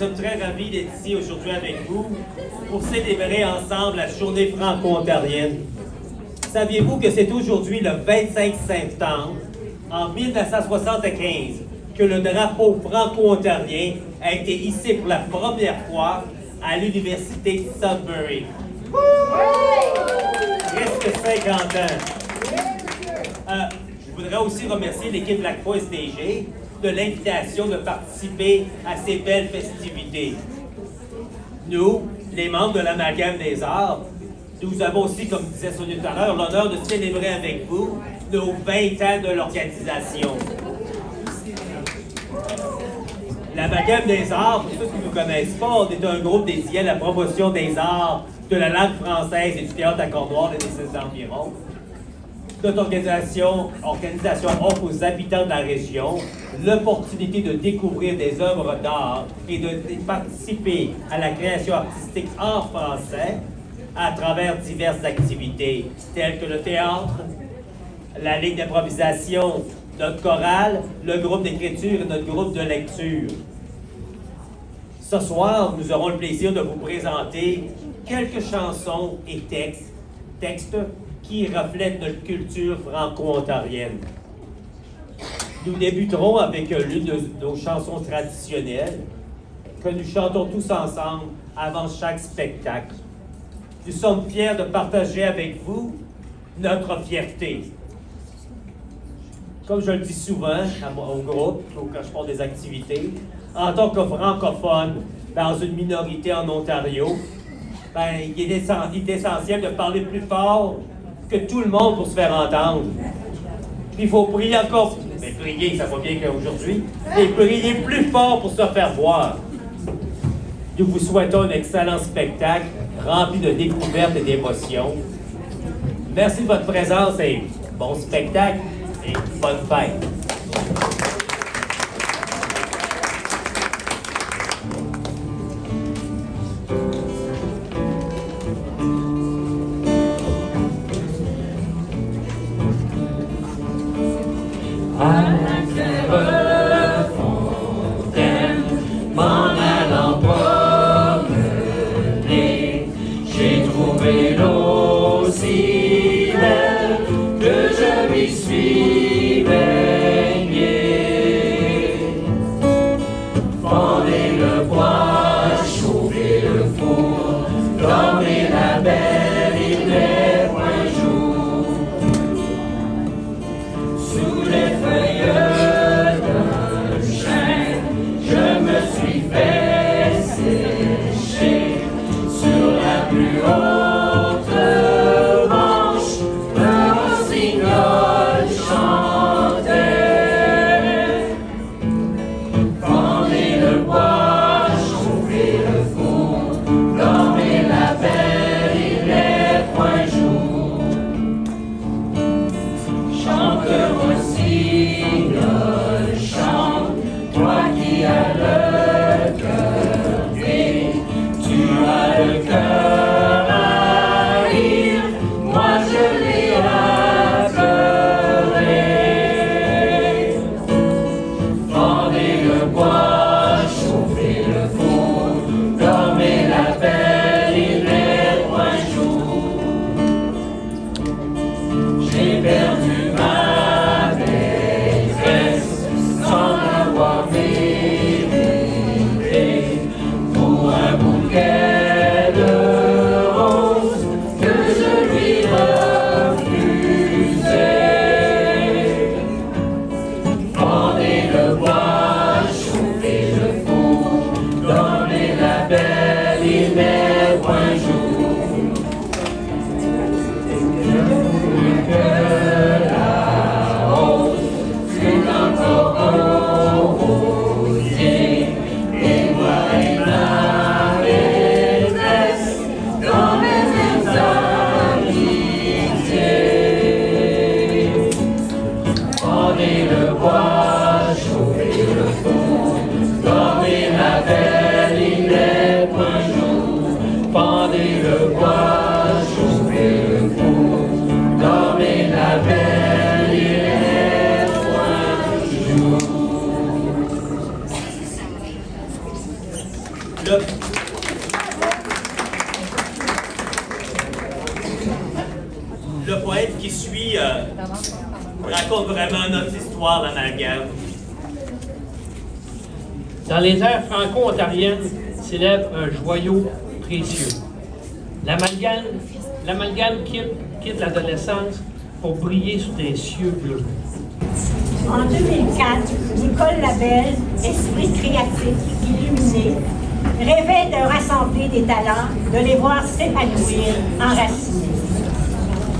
sommes très ravis d'être ici aujourd'hui avec vous pour célébrer ensemble la journée franco-ontarienne. Saviez-vous que c'est aujourd'hui le 25 septembre, en 1975, que le drapeau franco-ontarien a été hissé pour la première fois à l'Université de Sudbury? Presque 50 ans. Je voudrais aussi remercier l'équipe Black Boys DG de l'invitation de participer à ces belles festivités. Nous, les membres de l'Amalgame des Arts, nous avons aussi, comme disait Sonia tout à l'heure, l'honneur de célébrer avec vous nos 20 ans de l'organisation. L'Amalgame des Arts, pour ceux qui ne nous connaissent pas, on est un groupe dédié à la promotion des arts, de la langue française et du théâtre à Cornwall et des environs. Notre organisation offre aux habitants de la région l'opportunité de découvrir des œuvres d'art et de participer à la création artistique en français à travers diverses activités, telles que le théâtre, la ligne d'improvisation, notre chorale, le groupe d'écriture et notre groupe de lecture. Ce soir, nous aurons le plaisir de vous présenter quelques chansons et textes qui reflètent notre culture franco-ontarienne. Nous débuterons avec l'une de nos chansons traditionnelles que nous chantons tous ensemble avant chaque spectacle. Nous sommes fiers de partager avec vous notre fierté. Comme je le dis souvent au groupe, quand je fais des activités, en tant que francophone dans une minorité en Ontario, il est essentiel de parler plus fort que tout le monde pour se faire entendre. Puis il faut prier encore, mais prier, ça va bien qu'aujourd'hui, et prier plus fort pour se faire voir. Nous vous souhaitons un excellent spectacle rempli de découvertes et d'émotions. Merci de votre présence et bon spectacle et bonne fête. Haute branche, le rossignol chante. Le poète qui suit raconte vraiment notre histoire d'amalgame. Dans les terres franco-ontariennes s'élève un joyau précieux. L'amalgame quitte l'adolescence pour briller sous des cieux bleus. En 2004, Nicole Labelle, esprit créatif, illuminé, rêvait de rassembler des talents, de les voir s'épanouir, enracinés.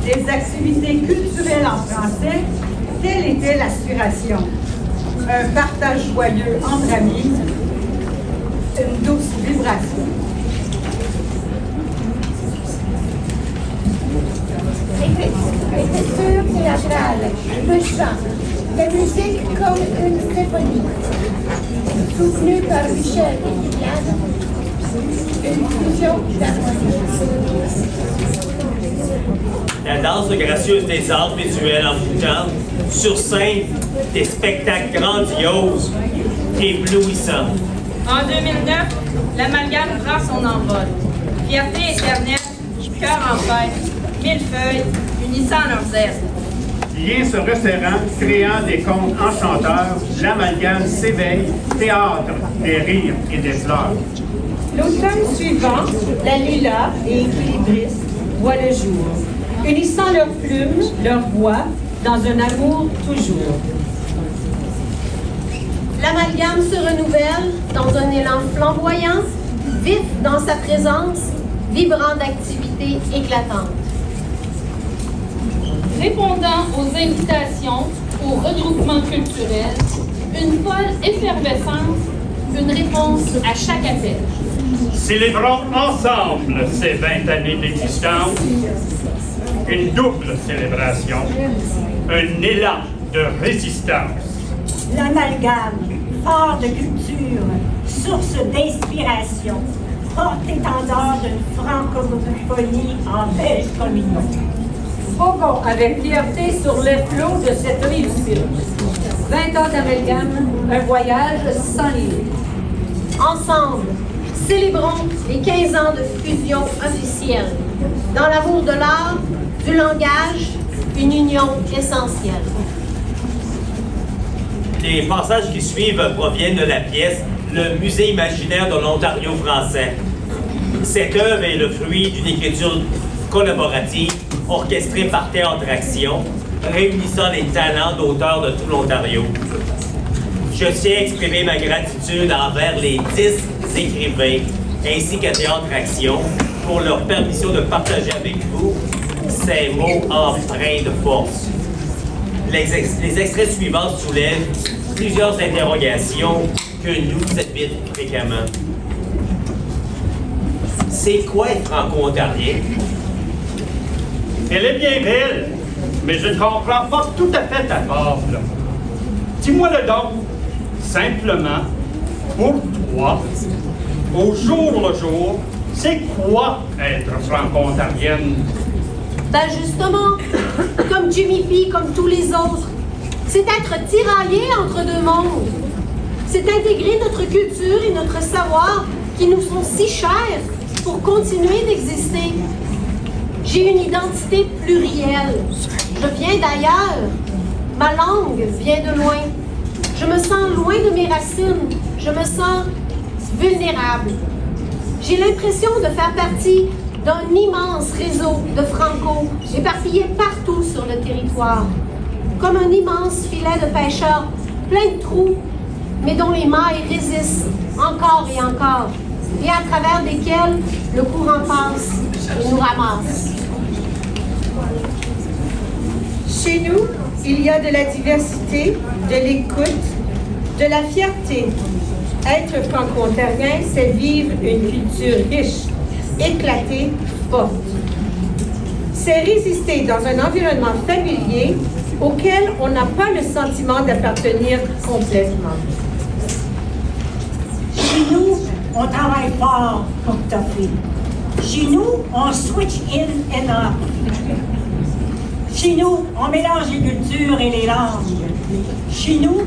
Des activités culturelles en français, telle était l'aspiration. Un partage joyeux entre amis, une douce vibration. Écriture théâtrale, le chant, la musique comme une symphonie. Soutenue par Michel et Liliane, une fusion d'harmonie. La danse gracieuse des arts visuels en boucan, sur scène, des spectacles grandioses, éblouissants. En 2009, l'amalgame prend son envol. Fierté éternelle, cœur en fête, millefeuilles, unissant leurs ailes. Liens se resserrant, créant des contes enchanteurs, l'amalgame s'éveille, théâtre des rires et des fleurs. L'automne suivant, la Lila et Équilibriste voient le jour, unissant leurs plumes, leurs voix, dans un amour toujours. L'amalgame se renouvelle dans un élan flamboyant, vif dans sa présence, vibrant d'activités éclatantes. Répondant aux invitations, aux regroupements culturels, une folle effervescence, une réponse à chaque appel. Célébrons ensemble ces 20 années d'existence. Une double célébration, un élan de résistance. L'amalgame, phare de culture, source d'inspiration, porte-étendard d'une francophonie en belle communion. Voguons avec fierté sur les flots de cette réussite. 20 ans d'amalgame, un voyage sans limite. Ensemble, célébrons les 15 ans de fusion officielle. Dans l'amour de l'art, du langage, une union essentielle. Les passages qui suivent proviennent de la pièce Le Musée imaginaire de l'Ontario français. Cette œuvre est le fruit d'une écriture collaborative orchestrée par Théâtre Action, réunissant les talents d'auteurs de tout l'Ontario. Je tiens à exprimer ma gratitude envers les 10 écrivains ainsi qu'à Théâtre Action pour leur permission de partager avec vous ces mots empreints de force. Les extraits suivants soulèvent plusieurs interrogations que nous admettent fréquemment. C'est quoi être franco-ontarien? Elle est bien belle, mais je ne comprends pas tout à fait ta fable. Dis-moi le donc, simplement, pour toi, au jour le jour, c'est quoi être franco-ontarienne? Ben justement, comme Jimmy P, comme tous les autres, c'est être tiraillé entre deux mondes. C'est intégrer notre culture et notre savoir qui nous sont si chers pour continuer d'exister. J'ai une identité plurielle. Je viens d'ailleurs. Ma langue vient de loin. Je me sens loin de mes racines. Je me sens vulnérable. J'ai l'impression de faire partie d'un immense réseau de Franco éparpillés partout sur le territoire, comme un immense filet de pêcheurs plein de trous, mais dont les mailles résistent encore et encore, et à travers desquels le courant passe et nous ramasse. Chez nous, il y a de la diversité, de l'écoute, de la fierté. Être franco-ontarien, c'est vivre une culture riche, éclatée, forte. C'est résister dans un environnement familier auquel on n'a pas le sentiment d'appartenir complètement. Chez nous, on travaille fort pour toffer. Chez nous, on switch in and out. Chez nous, on mélange les cultures et les langues. Chez nous,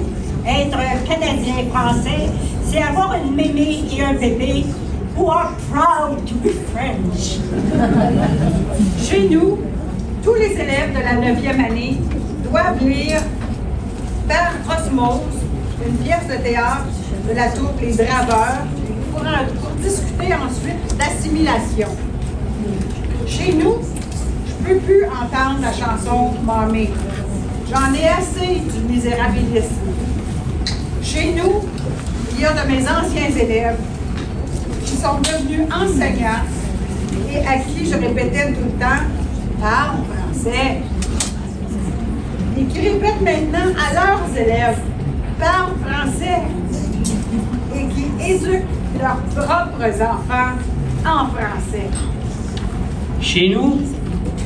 être Canadien-Français, c'est avoir une mémé et un bébé who are proud to be French. Chez nous, tous les élèves de la 9e année doivent lire par osmose une pièce de théâtre de la troupe Les Draveurs pour discuter ensuite d'assimilation. Chez nous, je ne peux plus entendre la chanson « Mamie ». J'en ai assez du misérabilisme. Chez nous, il y a de mes anciens élèves qui sont devenus enseignants et à qui je répétais tout le temps « Parle français ». Et qui répètent maintenant à leurs élèves « Parle français » et qui éduquent leurs propres enfants en français. Chez nous,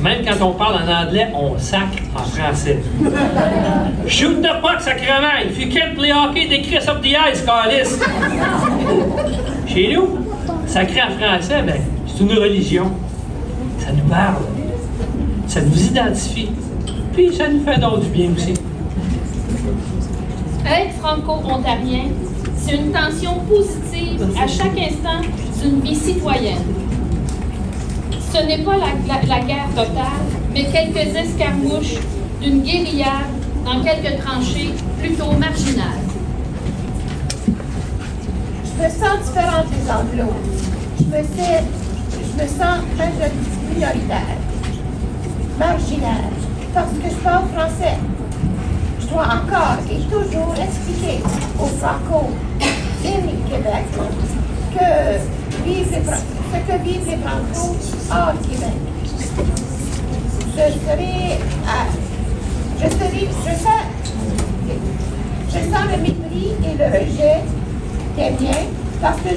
même quand on parle en anglais, on sacre en français. Shoot the puck, sacrement! If you can't play hockey, they Chris up the ice, calice! Chez nous, sacrer en français, ben, c'est une religion. Ça nous parle. Ça nous identifie. Puis ça nous fait donc du bien aussi. Être franco-ontarien, c'est une tension positive à chaque instant d'une vie citoyenne. Ce n'est pas la guerre totale, mais quelques escarmouches d'une guérilla dans quelques tranchées plutôt marginales. Je me sens différente des Anglos. Je me sens minoritaire, marginale, parce que je parle français. Je dois encore et toujours expliquer aux Franco in Québec ce que vivent les Franco hors Québec. Je sens le mépris et le rejet des miens parce que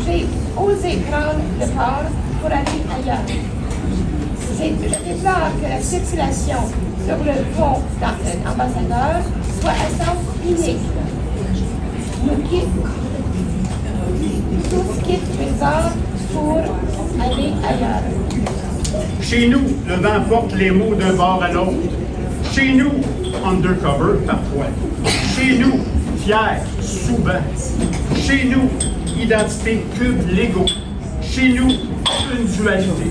j'ai osé prendre le port pour aller ailleurs. Je déplore que la circulation sur le pont d'un ambassadeur soit à sens unique. Tous quittent les ports pour aller ailleurs. Chez nous, le vent porte les mots d'un bord à l'autre. Chez nous, undercover parfois. Chez nous, fier, souvent. Chez nous, identité pub légaux. Chez nous, une dualité.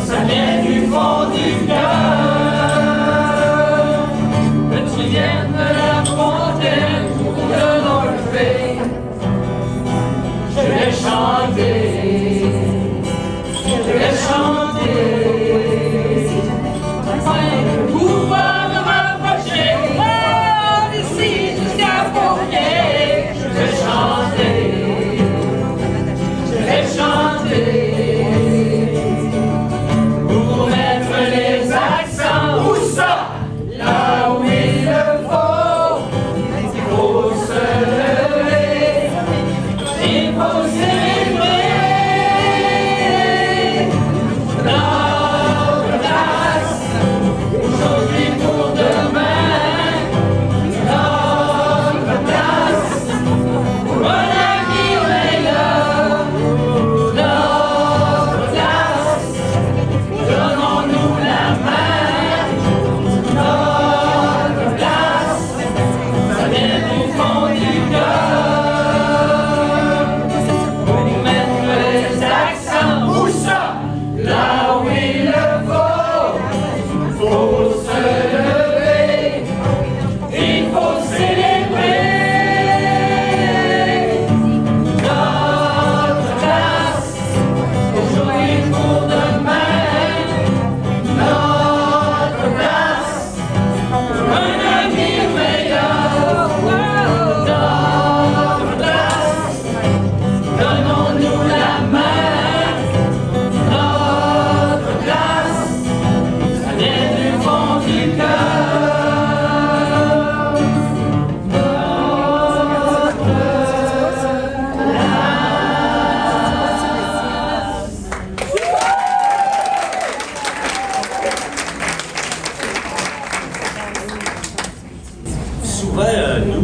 Ça vient du fond du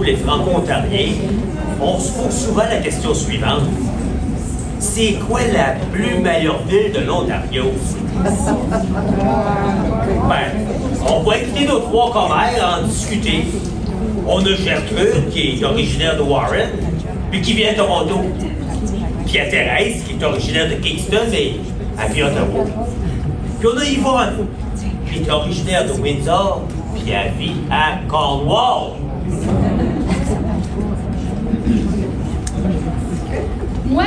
nous, les Franco-Ontariens, on se pose souvent la question suivante. C'est quoi la plus meilleure ville de l'Ontario? Ben, on va écouter nos trois commères en discuter. On a Gertrude, qui est originaire de Warren, puis qui vient de Toronto. Puis il y a Thérèse, qui est originaire de Kingston, mais elle vit à Ottawa. Puis on a Yvonne, qui est originaire de Windsor, puis elle vit à Cornwall. Moi,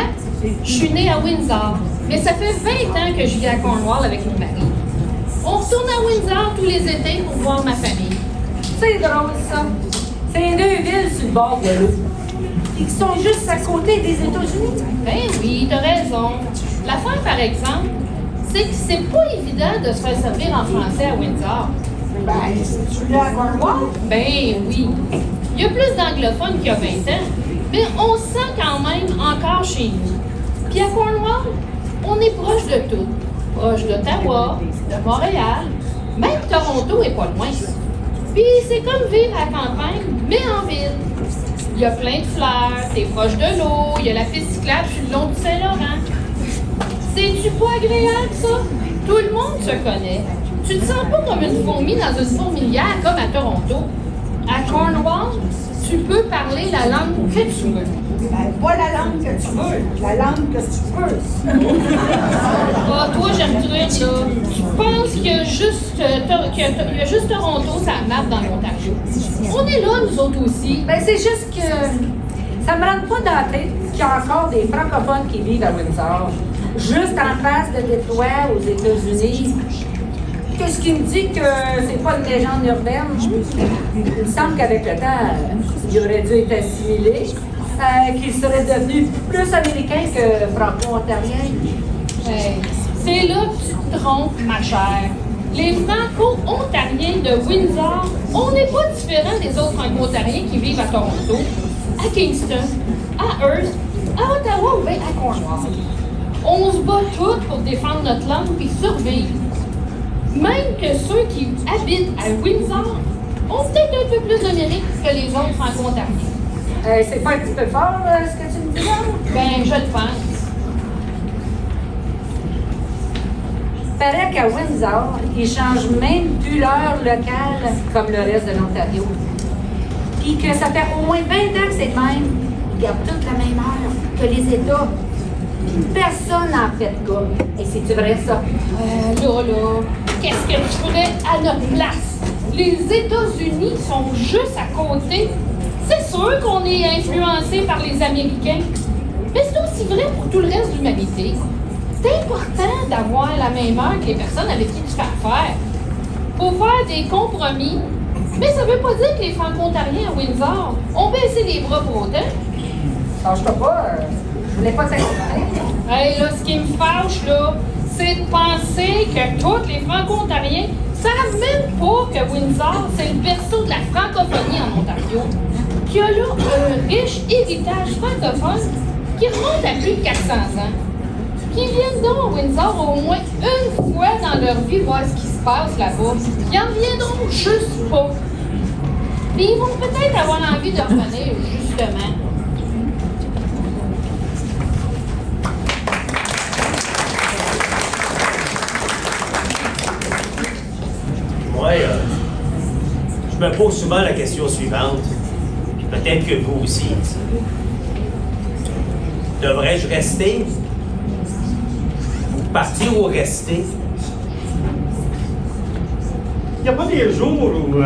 je suis née à Windsor, mais ça fait 20 ans que je vis à Cornwall avec mon mari. On retourne à Windsor tous les étés pour voir ma famille. C'est drôle, ça. C'est deux villes sur le bord de l'eau. Et qui sont juste à côté des États-Unis. Ben oui, t'as raison. L'affaire, par exemple, c'est que c'est pas évident de se faire servir en français à Windsor. Ben, c'est-tu là à Cornwall? Ben oui. Il y a plus d'anglophones qu'il y a 20 ans, mais on se sent quand même encore chez nous. Puis à Cornwall, on est proche de tout. Proche d'Ottawa, de Montréal, même Toronto est pas loin. Puis c'est comme vivre à la campagne, mais en ville. Il y a plein de fleurs, t'es proche de l'eau, il y a la piste cyclable sur le long du Saint-Laurent. C'est-tu pas agréable, ça? Tout le monde se connaît. Tu te sens pas comme une fourmi dans une fourmilière comme à Toronto. À Cornwall, tu peux parler la langue que tu veux. Ben, pas la langue que tu veux, la langue que tu peux. Ah, toi, j'aime truc, là. Je pense qu'il y a juste, Toronto, ça map dans l'Ontario. On est là, nous autres aussi. Ben, c'est juste que ça me rentre pas dans la tête qu'il y a encore des francophones qui vivent à Windsor, juste en face de Détroit, aux États-Unis. Qu'est-ce qui me dit que c'est pas une légende urbaine? Il me semble qu'avec le temps, il aurait dû être assimilé, qu'il serait devenu plus américain que franco-ontarien. Hey, c'est là que tu te trompes, ma chère. Les franco-ontariens de Windsor, on n'est pas différents des autres franco-ontariens qui vivent à Toronto, à Kingston, à Hearst, à Ottawa ou bien à Cornwall. On se bat tous pour défendre notre langue et survivre. Même que ceux qui habitent à Windsor ont peut-être un peu plus de mérite que les autres franco-ontariens. C'est pas un petit peu fort, ce que tu me dis là? Ben, je le pense. Paraît qu'à Windsor, ils changent même plus l'heure locale comme le reste de l'Ontario. Puis que ça fait au moins 20 ans que c'est le même. Ils gardent toute la même heure que les États. Puis personne n'en fait de cas. Et c'est-tu vrai, ça? Là, qu'est-ce que tu ferais à notre place? Les États-Unis sont juste à côté. C'est sûr qu'on est influencé par les Américains, mais c'est aussi vrai pour tout le reste de l'humanité. C'est important d'avoir la même heure que les personnes avec qui tu fais affaire. Faut faire des compromis, mais ça veut pas dire que les franco-ontariens à Windsor ont baissé les bras pour autant. Change-toi pas, je voulais pas t'inquiéter. Hey, là, ce qui me fâche, là, c'est de penser que tous les franco-ontariens savent même pas que Windsor, c'est le berceau de la francophonie en Ontario, qu'il y a là un riche héritage francophone qui remonte à plus de 400 ans. Qu'ils viennent donc à Windsor au moins une fois dans leur vie voir ce qui se passe là-bas. Ils en viendront juste pas. Puis ils vont peut-être avoir envie de revenir, justement. Moi, je me pose souvent la question suivante, puis peut-être que vous aussi. Devrais-je rester? Partir ou rester? Il n'y a pas des jours où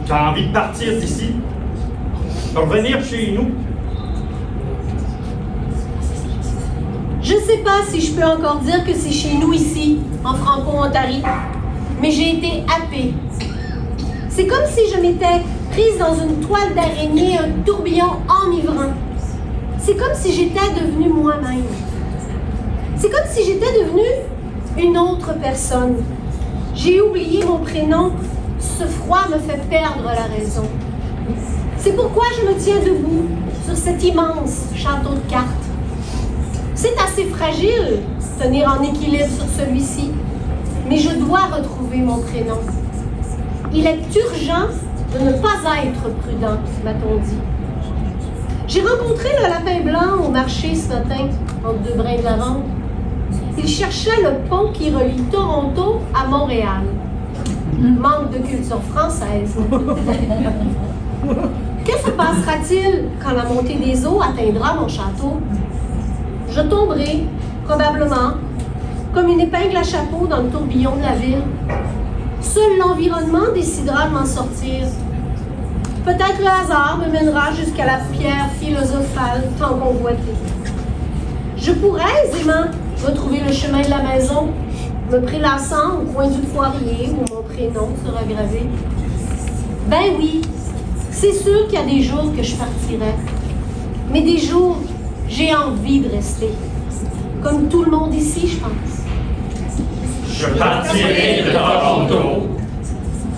tu as envie de partir d'ici, de revenir chez nous? Je sais pas si je peux encore dire que c'est chez nous ici, en Franco-Ontario, mais j'ai été happée. C'est comme si je m'étais prise dans une toile d'araignée, un tourbillon enivrant. C'est comme si j'étais devenue moi-même. C'est comme si j'étais devenue une autre personne. J'ai oublié mon prénom. Ce froid me fait perdre la raison. C'est pourquoi je me tiens debout sur cet immense château de cartes. C'est assez fragile, tenir en équilibre sur celui-ci, mais je dois retrouver mon prénom. Il est urgent de ne pas être prudent, m'a-t-on dit. J'ai rencontré le lapin blanc au marché ce matin, entre deux brins de lavande. Il cherchait le pont qui relie Toronto à Montréal. Manque de culture française. Que se passera-t-il quand la montée des eaux atteindra mon château? Je tomberai, probablement, comme une épingle à chapeau dans le tourbillon de la ville. Seul l'environnement décidera de m'en sortir. Peut-être le hasard me mènera jusqu'à la pierre philosophale tant convoitée. Je pourrais aisément retrouver le chemin de la maison, me prélassant au coin du poirier où mon prénom sera gravé. Ben oui, c'est sûr qu'il y a des jours que je partirai. Mais des jours, j'ai envie de rester. Comme tout le monde ici, je pense. Je partirai de Toronto.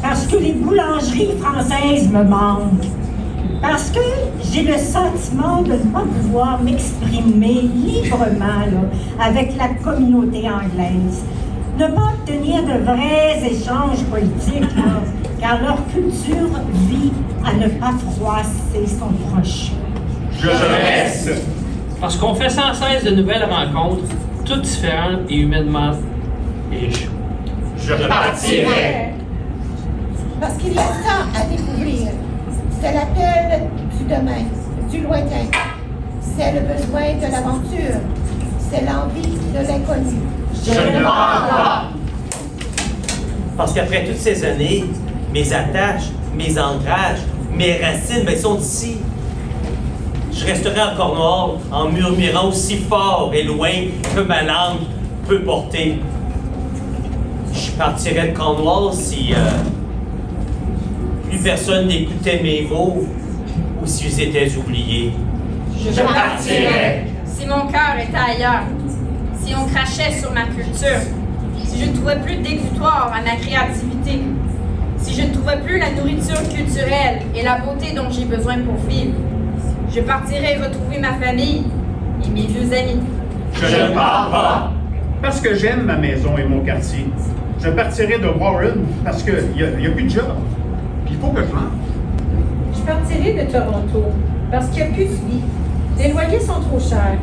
Parce que les boulangeries françaises me manquent. Parce que j'ai le sentiment de ne pas pouvoir m'exprimer librement là, avec la communauté anglaise. Ne pas obtenir de vrais échanges politiques, là, car leur culture vit à ne pas froisser son prochain. Je reste. Parce qu'on fait sans cesse de nouvelles rencontres, toutes différentes et humainement riches. Je partirai. Parce qu'il y a tant à découvrir. C'est l'appel du demain, du lointain. C'est le besoin de l'aventure. C'est l'envie de l'inconnu. Je ne pars pas. Parce qu'après toutes ces années, mes attaches, mes ancrages, mes racines, ben, sont ici. Je resterai en Cornouailles en murmurant aussi fort et loin que ma langue peut porter. Je partirais de Cornouailles si plus personne n'écoutait mes mots ou si ils étaient oubliés. Je partirais. Si mon cœur était ailleurs, si on crachait sur ma culture, si je ne trouvais plus d'exutoire à ma créativité, si je ne trouvais plus la nourriture culturelle et la beauté dont j'ai besoin pour vivre, je partirais retrouver ma famille et mes vieux amis. Je ne pars pas. Parce que j'aime ma maison et mon quartier. Je partirai de Warren parce qu'il n'y a plus de job. Puis il faut que je mange. Je partirai de Toronto parce qu'il n'y a plus de vie. Les loyers sont trop chers.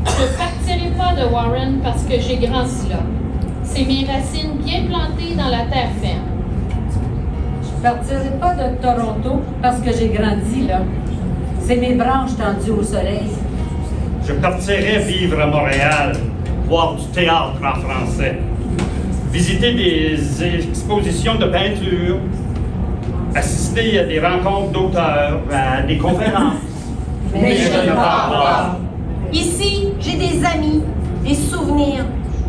Je partirai pas de Warren parce que j'ai grandi là. C'est mes racines bien plantées dans la terre ferme. Je partirai pas de Toronto parce que j'ai grandi là. C'est mes branches tendues au soleil. Je partirai vivre à Montréal, voir du théâtre en français, visiter des expositions de peinture, assister à des rencontres d'auteurs, à des conférences. Mais je ne pars pas. Ici, j'ai des amis, des souvenirs,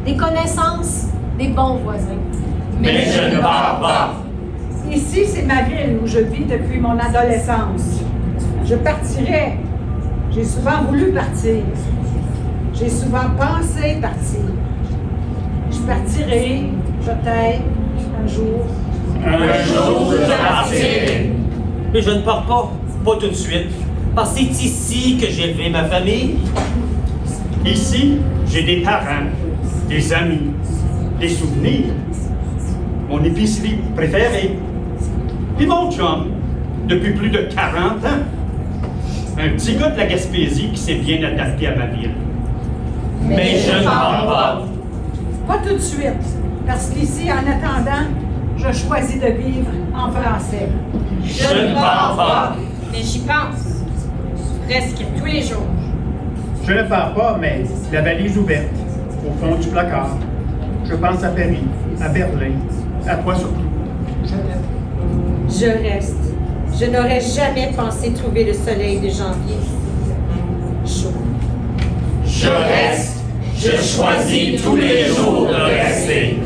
des connaissances, des bons voisins. Mais je ne pars pas. Ici, c'est ma ville où je vis depuis mon adolescence. Je partirai. J'ai souvent voulu partir. J'ai souvent pensé partir. Je partirai, peut-être, un jour. Un jour, je partirai. Mais je ne pars pas tout de suite. Parce que c'est ici que j'ai élevé ma famille. Ici, j'ai des parents, des amis, des souvenirs. Mon épicerie préférée. Puis mon chum, depuis plus de 40 ans. Un petit gars de la Gaspésie qui s'est bien adapté à ma ville. Mais je ne pars pas. Pas tout de suite, parce qu'ici, en attendant, je choisis de vivre en français. Je ne pars pas. Mais j'y pense. Presque tous les jours. Je ne pars pas, mais la valise ouverte, au fond du placard. Je pense à Paris, à Berlin, à toi surtout. Je reste. Je n'aurais jamais pensé trouver le soleil de janvier. Chaud. Je reste. Je choisis tous les jours de rester.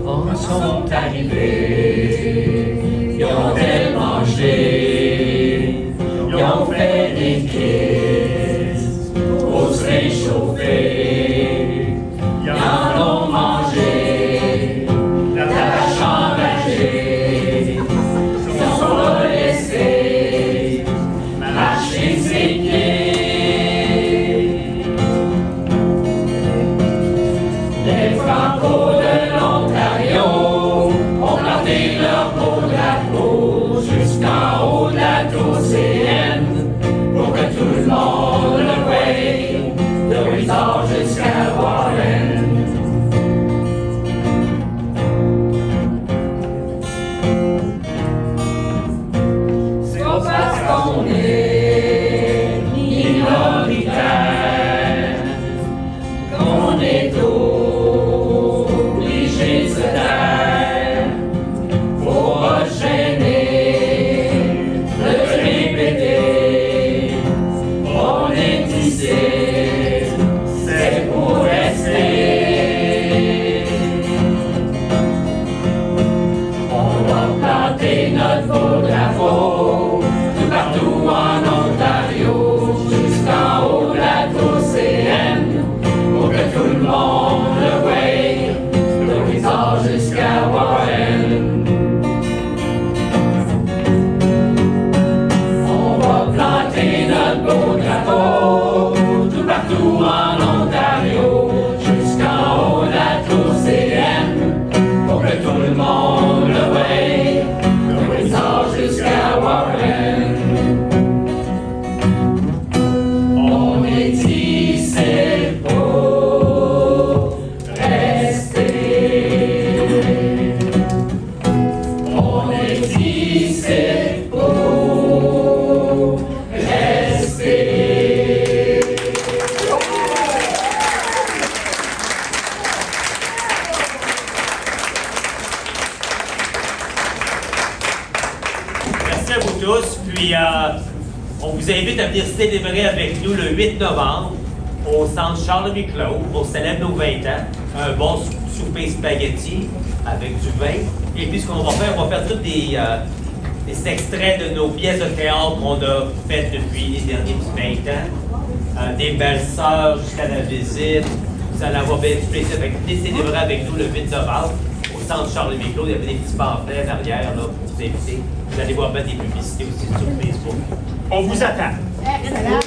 Quand sont arrivés, ils ont tellement mangé, ils ont fait des kisses pour se réchauffer, ils en ont mangé, la vache enragée, ils sont laissés marcher ses pieds. On est ici pour rester. On est ici pour rester. Merci à vous tous. Puis, on vous invite à venir célébrer avec nous le 8 novembre au centre Charles-Louis-Claude. On célèbre nos 20 ans. Un bon souper spaghetti avec du vin. Et puis, ce qu'on va faire, on va faire tous des extraits de nos pièces de théâtre qu'on a faites depuis les derniers 20 ans. Des belles sœurs jusqu'à la visite. Vous allez avoir bien du plaisir. Fait que venez célébrer avec nous le 8 novembre au centre Charles-Louis-Claude. Il y avait des petits pamphlets en arrière là, pour vous inviter. Vous allez voir bien des publicités aussi sur Facebook. On vous attend. Excellent.